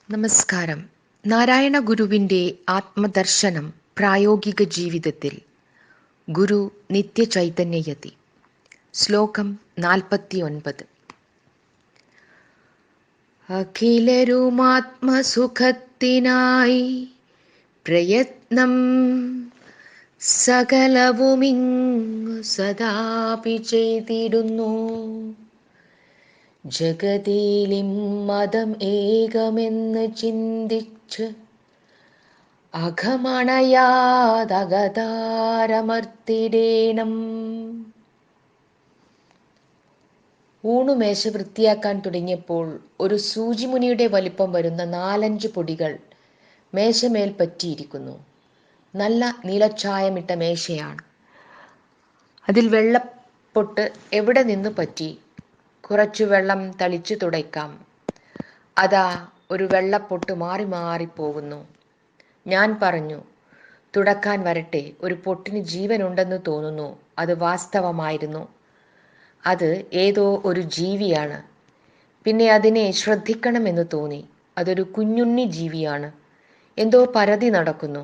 നമസ്കാരം. നാരായണ ഗുരുവിൻ്റെ ആത്മദർശനം പ്രായോഗിക ജീവിതത്തിൽ. ഗുരു നിത്യ ചൈതന്യയതി. ശ്ലോകം 49. അഖിലരുമാത്മസുഖത്തിനായി പ്രയത്നം സകലവുമിങ്ങു സദാപി ചെയ്തിടുന്നു. ജഗതിയിലും മതം ഏകമെന്ന് ചിന്തിച്ച് അഘമണയാതകതാരമർത്തിടേണം. ഊണുമേശ വൃത്തിയാക്കാൻ തുടങ്ങിയപ്പോൾ ഒരു സൂചിമുനിയുടെ വലിപ്പം വരുന്ന 4-5 പൊടികൾ മേശമേൽ പറ്റിയിരിക്കുന്നു. നല്ല നീലച്ചായമിട്ട മേശയാണ്. അതിൽ വെള്ളപ്പൊട്ട് എവിടെ നിന്ന് പറ്റി? കുറച്ചു വെള്ളം തളിച്ചു തുടയ്ക്കാം. അതാ ഒരു വെള്ളപ്പൊട്ട് മാറി മാറിപ്പോകുന്നു. ഞാൻ പറഞ്ഞു, തുടക്കാൻ വരട്ടെ. ഒരു പൊട്ടിന് ജീവനുണ്ടെന്ന് തോന്നുന്നു. അത് വാസ്തവമായിരുന്നു. അത് ഏതോ ഒരു ജീവിയാണ്. പിന്നെ അതിനെ ശ്രദ്ധിക്കണമെന്ന് തോന്നി. അതൊരു കുഞ്ഞുണ്ണി ജീവിയാണ്. എന്തോ പരതി നടക്കുന്നു.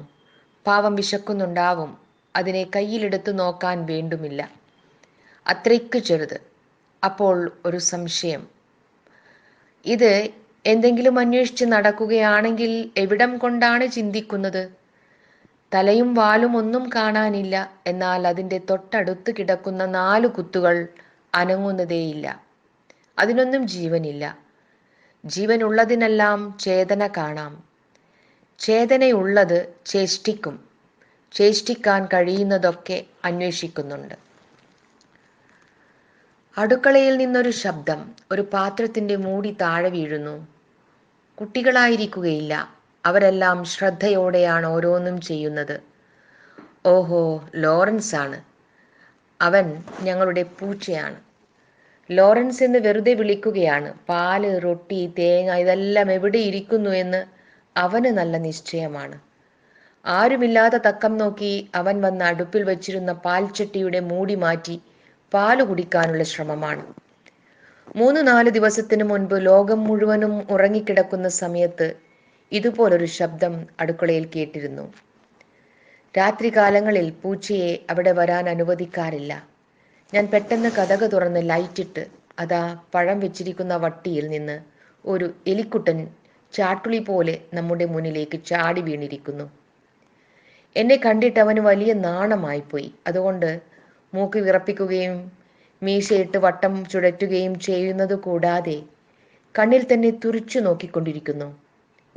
പാവം വിശക്കുന്നുണ്ടാവും. അതിനെ കയ്യിലെടുത്ത് നോക്കാൻ വേണ്ടുമില്ല. അത്രയ്ക്ക് ചെറുത്. അപ്പോൾ ഒരു സംശയം. ഇത് എന്തെങ്കിലും അന്വേഷിച്ച് നടക്കുകയാണെങ്കിൽ എവിടം കൊണ്ടാണ് ചിന്തിക്കുന്നത്? തലയും വാലും ഒന്നും കാണാനില്ല. എന്നാൽ അതിൻ്റെ തൊട്ടടുത്ത് കിടക്കുന്ന 4 കുത്തുകൾ അനങ്ങുന്നതേയില്ല. അതിനൊന്നും ജീവനില്ല. ജീവനുള്ളതിനെല്ലാം ചേതന കാണാം. ചേതനയുള്ളത് ചേഷ്ടിക്കും. ചേഷ്ടിക്കാൻ കഴിയുന്നതൊക്കെ അന്വേഷിക്കുന്നുണ്ട്. അടുക്കളയിൽ നിന്നൊരു ശബ്ദം. ഒരു പാത്രത്തിൻ്റെ മൂടി താഴെ വീഴുന്നു. കുട്ടികളായിരിക്കുകയില്ല. അവരെല്ലാം ശ്രദ്ധയോടെയാണ് ഓരോന്നും ചെയ്യുന്നത്. ഓഹോ, ലോറൻസ് ആണ്. അവൻ ഞങ്ങളുടെ പൂച്ചയാണ്. ലോറൻസ് എന്ന് വെറുതെ വിളിക്കുകയാണ്. പാല്, റൊട്ടി, തേങ്ങ ഇതെല്ലാം എവിടെ ഇരിക്കുന്നു എന്ന് അവന് നല്ല നിശ്ചയമാണ്. ആരുമില്ലാത്ത തക്കം നോക്കി അവൻ വന്ന് അടുപ്പിൽ വച്ചിരുന്ന പാൽച്ചട്ടിയുടെ മൂടി മാറ്റി പാല് കുടിക്കാനുള്ള ശ്രമമാണ്. 3-4 ദിവസത്തിന് മുൻപ് ലോകം മുഴുവനും ഉറങ്ങിക്കിടക്കുന്ന സമയത്ത് ഇതുപോലൊരു ശബ്ദം അടുക്കളയിൽ കേട്ടിരുന്നു. രാത്രികാലങ്ങളിൽ പൂച്ചയെ അവിടെ വരാൻ അനുവദിക്കാറില്ല. ഞാൻ പെട്ടെന്ന് കതക് തുറന്ന് ലൈറ്റിട്ട് അതാ പഴം വെച്ചിരിക്കുന്ന വട്ടിയിൽ നിന്ന് ഒരു എലിക്കുട്ടൻ ചാട്ടുളി പോലെ നമ്മുടെ മുന്നിലേക്ക് ചാടി വീണിരിക്കുന്നു. എന്നെ കണ്ടിട്ട് അവന് വലിയ നാണമായിപ്പോയി. അതുകൊണ്ട് മൂക്ക് വിറപ്പിക്കുകയും മീശയിട്ട് വട്ടം ചുഴറ്റുകയും ചെയ്യുന്നത് കൂടാതെ കണ്ണിൽ തന്നെ തുറിച്ചു നോക്കിക്കൊണ്ടിരിക്കുന്നു.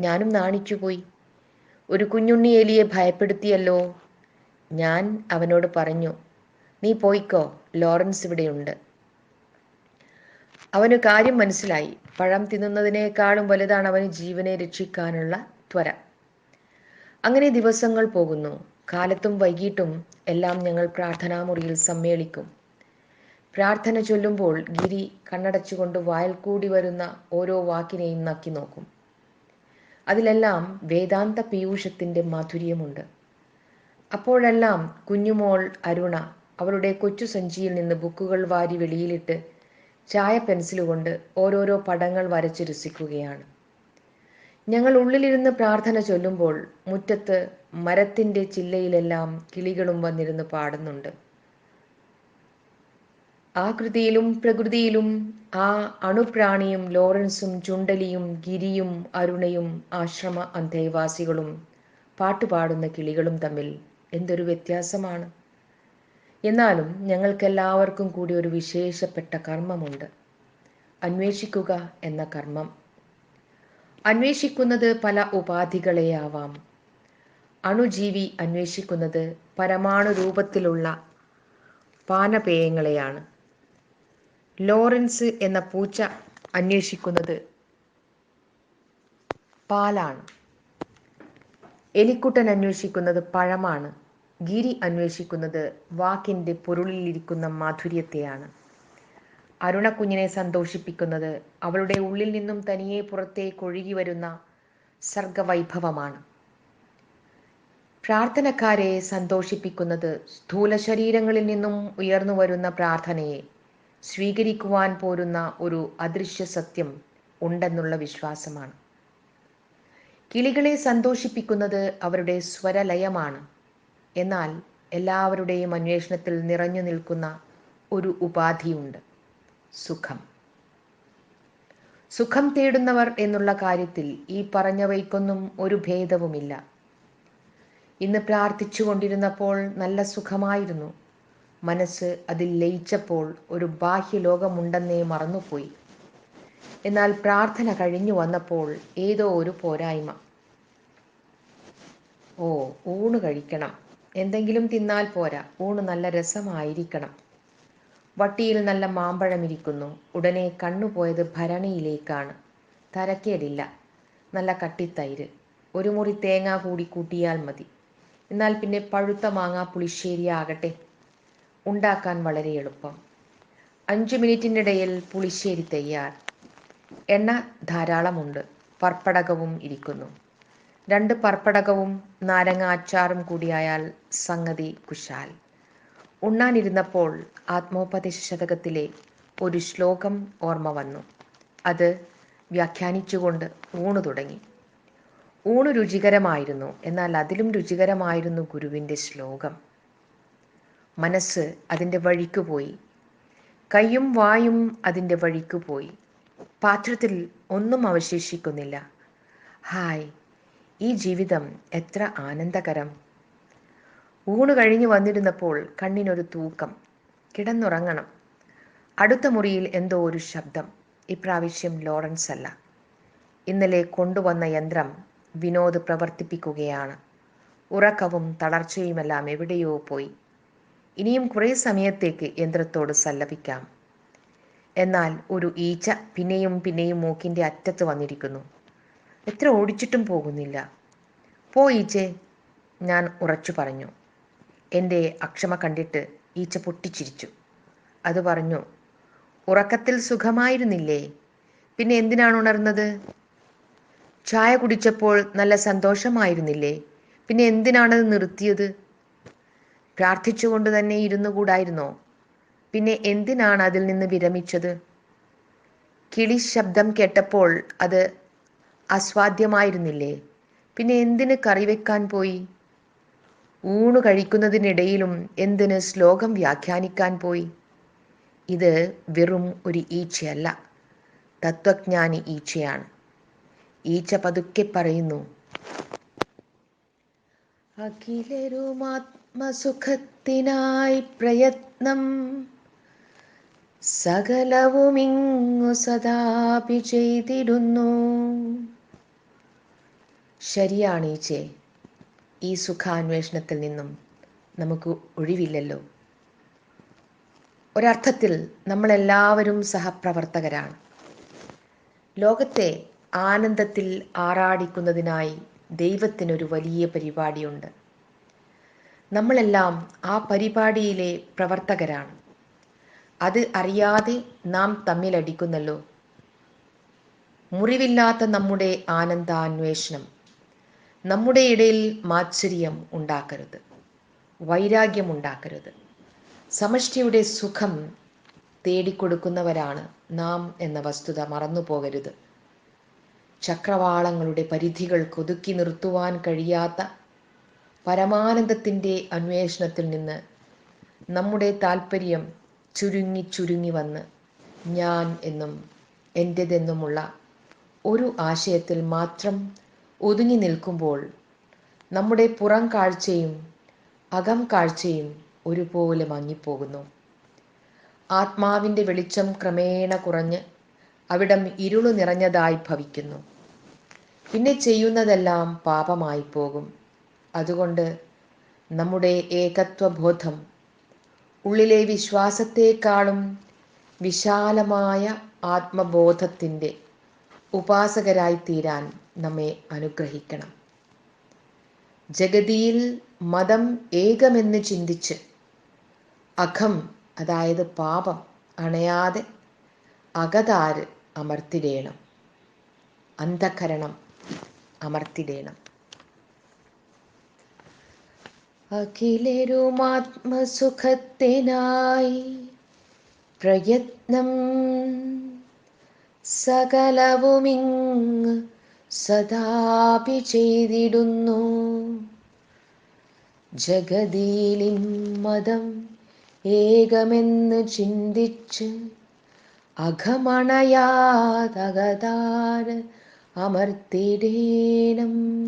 ഞാനും നാണിച്ചുപോയി. ഒരു കുഞ്ഞുണ്ണി എലിയെ ഭയപ്പെടുത്തിയല്ലോ. ഞാൻ അവനോട് പറഞ്ഞു, നീ പോയിക്കോ, ലോറൻസ് ഇവിടെയുണ്ട്. അവന് കാര്യം മനസ്സിലായി. പഴം തിന്നുന്നതിനേക്കാളും വലുതാണ് അവന് ജീവനെ രക്ഷിക്കാനുള്ള ത്വര. അങ്ങനെ ദിവസങ്ങൾ പോകുന്നു. കാലത്തും വൈകിട്ടും എല്ലാം ഞങ്ങൾ പ്രാർത്ഥനാമുറിയിൽ സമ്മേളിക്കും. പ്രാർത്ഥന ചൊല്ലുമ്പോൾ ഗിരി കണ്ണടച്ചുകൊണ്ട് വായിൽ കൂടി വരുന്ന ഓരോ വാക്കിനെയും നക്കി നോക്കും. അതിലെല്ലാം വേദാന്ത പീയൂഷത്തിൻ്റെ മാധുര്യമുണ്ട്. അപ്പോഴെല്ലാം കുഞ്ഞുമോൾ അരുണ അവളുടെ കൊച്ചു സഞ്ചിയിൽ നിന്ന് ബുക്കുകൾ വാരി വെളിയിലിട്ട് ചായ പെൻസിലുകൊണ്ട് ഓരോരോ പടങ്ങൾ വരച്ച് രസിക്കുകയാണ്. ഞങ്ങൾ ഉള്ളിലിരുന്ന് പ്രാർത്ഥന ചൊല്ലുമ്പോൾ മുറ്റത്ത് മരത്തിൻ്റെ ചില്ലയിലെല്ലാം കിളികളും വന്നിരുന്ന് പാടുന്നുണ്ട്. ആകൃതിയിലും പ്രകൃതിയിലും ആ അണുപ്രാണിയും ലോറൻസും ചുണ്ടലിയും ഗിരിയും അരുണയും ആശ്രമ അന്തേവാസികളും പാട്ടുപാടുന്ന കിളികളും തമ്മിൽ എന്തൊരു വ്യത്യാസമാണ്. എന്നാലും ഞങ്ങൾക്കെല്ലാവർക്കും കൂടി ഒരു വിശേഷപ്പെട്ട കർമ്മമുണ്ട്. അന്വേഷിക്കുക എന്ന കർമ്മം. അന്വേഷിക്കുന്നത് പല ഉപാധികളെയാവാം. അണുജീവി അന്വേഷിക്കുന്നത് പരമാണു രൂപത്തിലുള്ള പാനപേയങ്ങളെയാണ്. ലോറൻസ് എന്ന പൂച്ച അന്വേഷിക്കുന്നത് പാലാണ്. എലിക്കുട്ടൻ അന്വേഷിക്കുന്നത് പഴമാണ്. ഗിരി അന്വേഷിക്കുന്നത് വാക്കിൻ്റെ പൊരുളിലിരിക്കുന്ന മാധുര്യത്തെയാണ്. അരുണക്കുഞ്ഞിനെ സന്തോഷിപ്പിക്കുന്നത് അവളുടെ ഉള്ളിൽ നിന്നും തനിയെ പുറത്തേക്ക് ഒഴുകി വരുന്ന സർഗവൈഭവമാണ്. പ്രാർത്ഥനക്കാരെ സന്തോഷിപ്പിക്കുന്നത് സ്ഥൂല ശരീരങ്ങളിൽ നിന്നും ഉയർന്നു വരുന്ന പ്രാർത്ഥനയെ സ്വീകരിക്കുവാൻ പോരുന്ന ഒരു അദൃശ്യ സത്യം ഉണ്ടെന്നുള്ള വിശ്വാസമാണ്. കിളികളെ സന്തോഷിപ്പിക്കുന്നത് അവരുടെ സ്വരലയമാണ്. എന്നാൽ എല്ലാവരുടെയും അന്വേഷണത്തിൽ നിറഞ്ഞു നിൽക്കുന്ന ഒരു ഉപാധിയുണ്ട്: സുഖം. സുഖം തേടുന്നവർ എന്നുള്ള കാര്യത്തിൽ ഈ പറഞ്ഞവയ്ക്കൊന്നും ഒരു ഭേദവുമില്ല. ഇന്ന് പ്രാർത്ഥിച്ചു കൊണ്ടിരുന്നപ്പോൾ നല്ല സുഖമായിരുന്നു. മനസ്സ് അതിൽ ലയിച്ചപ്പോൾ ഒരു ബാഹ്യലോകമുണ്ടെന്നേ മറന്നുപോയി. എന്നാൽ പ്രാർത്ഥന കഴിഞ്ഞു വന്നപ്പോൾ ഏതോ ഒരു പോരായ്മ. ഊണ് കഴിക്കണം. എന്തെങ്കിലും തിന്നാൽ പോരാ, ഊണ് നല്ല രസമായിരിക്കണം. വട്ടിയിൽ നല്ല മാമ്പഴമിരിക്കുന്നു. ഉടനെ കണ്ണുപോയത് ഭരണിയിലേക്കാണ്. തരക്കേടില്ല, നല്ല കട്ടിത്തൈര്, ഒരു മുറി തേങ്ങ കൂടി കൂട്ടിയാൽ മതി. എന്നാൽ പിന്നെ പഴുത്ത മാങ്ങ പുളിശ്ശേരി ആകട്ടെ. ഉണ്ടാക്കാൻ വളരെ എളുപ്പം. 5 മിനിറ്റിനിടയിൽ പുളിശ്ശേരി തയ്യാർ. എണ്ണ ധാരാളമുണ്ട്. പർപ്പടകവും ഇരിക്കുന്നു. 2 പർപ്പടകവും നാരങ്ങ അച്ചാറും കൂടിയായാൽ സംഗതി കുശാൽ. ഉണ്ണാനിരുന്നപ്പോൾ ആത്മോപദേശ ശതകത്തിലെ ഒരു ശ്ലോകം ഓർമ്മ വന്നു. അത് വ്യാഖ്യാനിച്ചുകൊണ്ട് ഊണ് തുടങ്ങി. ഊണ് രുചികരമായിരുന്നു. എന്നാൽ അതിലും രുചികരമായിരുന്നു ഗുരുവിൻ്റെ ശ്ലോകം. മനസ്സ് അതിൻ്റെ വഴിക്ക് പോയി. കൈയും വായും അതിൻ്റെ വഴിക്ക് പോയി. പാത്രത്തിൽ ഒന്നും അവശേഷിക്കുന്നില്ല. ഹായ്, ഈ ജീവിതം എത്ര ആനന്ദകരം! ഊണ് കഴിഞ്ഞു വന്നിരുന്നപ്പോൾ കണ്ണിനൊരു തൂക്കം. കിടന്നുറങ്ങണം. അടുത്ത മുറിയിൽ എന്തോ ഒരു ശബ്ദം. ഇപ്രാവശ്യം ലോറൻസ് അല്ല. ഇന്നലെ കൊണ്ടുവന്ന യന്ത്രം വിനോദ് പ്രവർത്തിപ്പിക്കുകയാണ്. ഉറക്കവും തളർച്ചയുമെല്ലാം എവിടെയോ പോയി. ഇനിയും കുറേ സമയത്തേക്ക് യന്ത്രത്തോട് സല്ലപിക്കാം. എന്നാൽ ഒരു ഈച്ച പിന്നെയും പിന്നെയും മൂക്കിൻ്റെ അറ്റത്ത് വന്നിരിക്കുന്നു. എത്ര ഓടിച്ചിട്ടും പോകുന്നില്ല. പോ ഈച്ചേ, ഞാൻ ഉറച്ചു പറഞ്ഞു. എൻ്റെ അക്ഷമ കണ്ടിട്ട് ഈച്ച പൊട്ടിച്ചിരിച്ചു. അത് പറഞ്ഞു, ഉറക്കത്തിൽ സുഖമായിരുന്നില്ലേ? പിന്നെ എന്തിനാണ് ഉണർന്നത്? ചായ കുടിച്ചപ്പോൾ നല്ല സന്തോഷമായിരുന്നില്ലേ? പിന്നെ എന്തിനാണത് നിർത്തിയത്? പ്രാർത്ഥിച്ചുകൊണ്ട് തന്നെ ഇരുന്നു കൂടായിരുന്നോ? പിന്നെ എന്തിനാണ് അതിൽ നിന്ന് വിരമിച്ചത്? കിളി ശബ്ദം കേട്ടപ്പോൾ അത് ആസ്വാദ്യമായിരുന്നില്ലേ? പിന്നെ എന്തിന് കറിവെക്കാൻ പോയി? ഊണ് കഴിക്കുന്നതിനിടയിലും എന്തിന് ശ്ലോകം വ്യാഖ്യാനിക്കാൻ പോയി? ഇത് വെറും ഒരു ഈച്ചയല്ല, തത്വജ്ഞാനി ഈച്ചയാണ്. ഈച്ച പതുക്കെ പറയുന്നു, അഖിലരുമാത്മസുഖത്തിനായി പ്രയത്നം, സകലവുമിങ്ങു സദാപി ചെയ്തിടുന്നു. ശരിയാണ് ഈച്ചേ, ഈ സുഖാന്വേഷണത്തിൽ നിന്നും നമുക്ക് ഒഴിവില്ലല്ലോ. ഒരർത്ഥത്തിൽ നമ്മളെല്ലാവരും സഹപ്രവർത്തകരാണ്. ലോകത്തെ ആനന്ദത്തിൽ ആറാടിക്കുന്നതിനായി ദൈവത്തിനൊരു വലിയ പരിപാടിയുണ്ട്. നമ്മളെല്ലാം ആ പരിപാടിയിലെ പ്രവർത്തകരാണ്. അത് അറിയാതെ നാം തമ്മിലടിക്കുന്നല്ലോ. മുറിവില്ലാത്ത നമ്മുടെ ആനന്ദാന്വേഷണം. നമ്മുടെ ഇടയിൽ മാത്സര്യം ഉണ്ടാക്കരുത്, വൈരാഗ്യം ഉണ്ടാക്കരുത്. സമഷ്ടിയുടെ സുഖം തേടിക്കൊടുക്കുന്നവരാണ് നാം എന്ന വസ്തുത മറന്നു പോകരുത്. ചക്രവാളങ്ങളുടെ പരിധികൾ ഒതുക്കി നിർത്തുവാൻ കഴിയാത്ത പരമാനന്ദത്തിൻ്റെ അന്വേഷണത്തിൽ നിന്ന് നമ്മുടെ താല്പര്യം ചുരുങ്ങി ചുരുങ്ങി വന്ന് ഞാൻ എന്നും എൻ്റെതെന്നുമുള്ള ഒരു ആശയത്തിൽ മാത്രം ഒതുങ്ങി നിൽക്കുമ്പോൾ നമ്മുടെ പുറം കാഴ്ചയും അകം കാഴ്ചയും ഒരുപോലെ മങ്ങിപ്പോകുന്നു. ആത്മാവിൻ്റെ വെളിച്ചം ക്രമേണ കുറഞ്ഞ് അവിടം ഇരുളു നിറഞ്ഞതായി ഭവിക്കുന്നു. പിന്നെ ചെയ്യുന്നതെല്ലാം പാപമായി പോകും. അതുകൊണ്ട് നമ്മുടെ ഏകത്വബോധം ഉള്ളിലെ വിശ്വാസത്തെക്കാളും വിശാലമായ ആത്മബോധത്തിൻ്റെ ഉപാസകരായി തീരാൻ നമ്മെ അനുഗ്രഹിക്കണം. ജഗതിയിൽ മതം ഏകമെന്ന് ചിന്തിച്ച് അഖം, അതായത് പാപം അണയാതെ അകതാര് അമർത്തിടേണം, അന്ധകരണം അമർത്തിടേണം. അഖിലരുമാത്മസുഖത്തിനായി പ്രയത്നം, സകലവുമിങ് സദാപി ചെയ്തിടുന്നു. ജഗതിയിലിൻ മതം ഏകമെന്ന് ചിന്തിച്ച് അഘമണയാതകതാര അമർത്തിടേണം.